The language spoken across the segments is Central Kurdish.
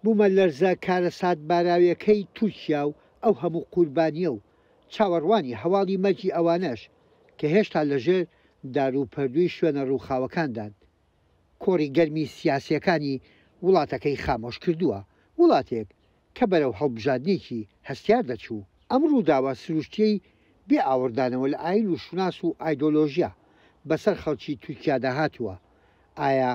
بوومە لەرزە کارە ساتباراویەکەی تورکیا و ئەو هەموو قوربانیە و چاوەڕوانی هەواڵی مەرجی ئەوانەش کە هێشتا لەژێر داروپەردووی شوێنە ڕووخاوەکاندان کۆڕی گەرمی سیاسیەکانی وڵاتەکەی خامۆش کردووە وڵاتێک کە بەرەو هەڵبژاردنێکی هەستیار دەچوو ئەم ڕووداوە سروشتیەی بێ ئاوردانەوە لە ئاین و شوناس و ئایدۆلۆژیا بەسەر خەڵکی تورکیادا هاتووە ئایا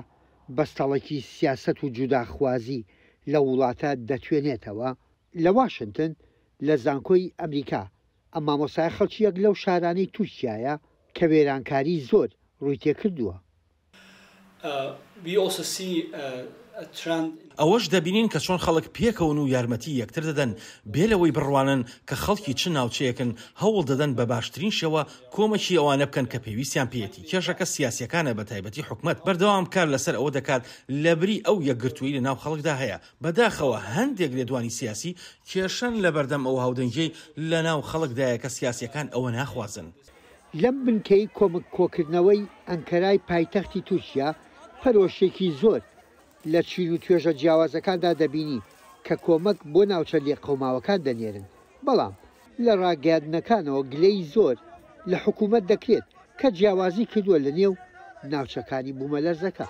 بەستەڵێکی سیاست و جوداخوازی لە وڵاتە دەتوێنێتەوە لە واشنگتن لە زانکۆی ئەمریکا ئەم مامۆسای خەڵکی یەک لەو شارانەی تورکیایە کە وێرانکاری زۆر ڕووی تێکردووە. ئەوەش دەبینین کە چۆن خەڵک پێکەون و یارمەتی یەکتر دەدەن بێ لەوەی بڕوانن کە خەڵکی چ ناوچەیەکن هەوڵ دەدەن بە باشترین شێوە کۆمەکی ئەوانە بکەن کە پێویستیان پێێتی کێشەکە سیاسیەکانە بە تایبەتی حکومەت بەردەوام کار لەسەر ئەوە دەکات لەبری ئەو یەکگرتووی لە ناو خەڵکدا هەیە بەداخەوە هەندێک لێدوانی سیاسی کێشەن لە بەردەم ئەو هاودەنگەی لە ناو خەڵکدایە کە سیاسیەکان ئەوە ناخوازن. لەم بنکەی کۆمک کۆکردنەوەی ئەنکەرای پایتەختی تورکیا پەرۆشێکی زۆر لە چین و توێژە جیاوازەکاندا دەبینی کە کۆمەک بۆ ناوچە لێقەوماوەکان دەنێرن بەڵام لە ڕاگەاندنەکانەوە گلەی زۆر لە حکوومەت دەکرێت کە جیاوازی کردووە لە نێو ناوچەکانی بوومەلەرزەکە.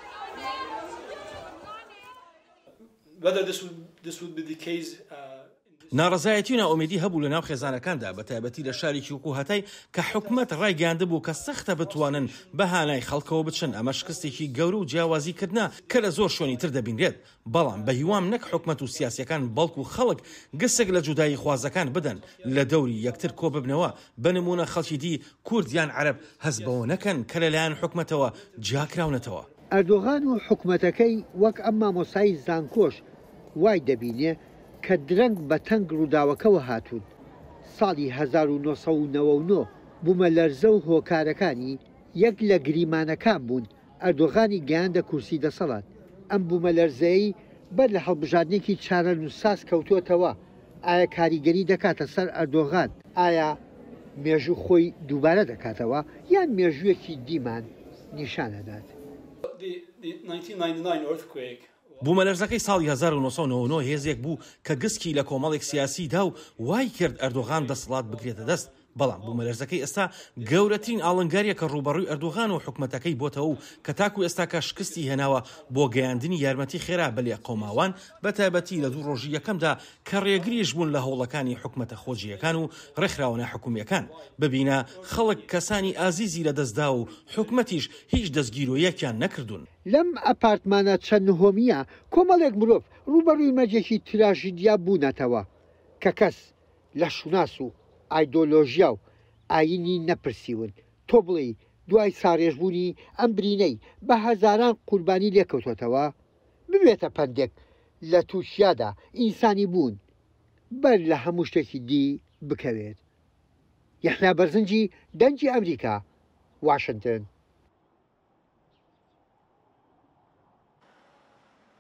ناڕەزایەتی و ناومێدی هەبوو لە ناو خێزانەکاندا بە تایبەتی لە شارێکی وەکو هەتای کە حکومەت ڕایگەاندە بوو کە سەختە بتوانن بەهانای خەڵکەوە بچن ئەمە شکستێکی گەورە و جیاوازیکردنا کە لە زۆر شوێنی تر دەبینرێت بەڵام بە هیوام نەک حکومەت و سیاسیەکان بەڵکو خەڵک گسک لە جودایی خوازەکان بدەن لە دەوری یەکتر کۆ ببنەوە بە نمونە خەڵکی دی کوردیان عەرەب هەست بەوە نەکەن کە لەلایەن حکومەتەوە جاکراونەتەوە. ئەردۆغان و حکومەتەکەی وەک ئەم مامۆسای زانکۆش وای دەبینێ کە درەنگ بە تەنگ ڕووداوەکەوە هاتوون ساڵی 1999 بوومەلەرزە و هۆکارەکانی یەک لە گریمانەکان بوون ئەردۆغانی گەیاندە کورسی دەسەڵات ئەم بوومەلەرزەیە بەر لە هەڵبژاردنێکی چارە نووساس کەوتوتەوە ئایا کاریگەری دەکاتە سەر ئەردۆغان ئایا مێژوو خۆی دووبارە دەکاتەوە یان مێژوویەکی دیمان نیشانەدات. بوومەلەرزەکەی ساڵی 1999 هێزێک بوو کە گسکی لە کۆمەڵێک سیاسیدا و وای کرد ئەردۆغان دەسەڵات بگرێتە دەست بەڵام بوومەلەرزەکەی ئێستا گەورەترین ئاڵنگاریە کە ڕوبەڕووی ئەردۆغان و حکومەتەکەی بۆتەوە و کە تاکو ئێستا کە شکستی هێناوە بۆ گەیاندنی یارمەتی خێرا بەلێ قۆماوان بە تایبەتی لە دوو ڕۆژی یەکەمدا کە ڕێگریش بوون لە هەوڵەکانی حکومەتە خۆجیەکان و ڕێکخراوە ناحکومیەکان ببینە خەڵک کەسانی ئازیزی لە دەستدا و حکومەتیش هیچ دەستگیرۆیەکیان نەکردوون. لەم ئەپارتمانە چەند نهۆمیە کۆمەڵێک مرۆڤ ڕوبەڕووی مەرجێکی تراژیدیا بوونەتەوە کە کەس لە شوناس و ئایدۆلۆژیا و ئاینی نەپرسیون تۆ بڵێ دوای ساڕێژبوونی ئەم برینەی بە هەزاران قوربانی لێکەوتۆتەوە ببێتە پەندێک لە تووشیادا ئینسانی بوون بەر لە هەموو شتێکی دی بکەوێت. یەحیا بەرزنجی دەنگی ئەمریکا، واشنگتن.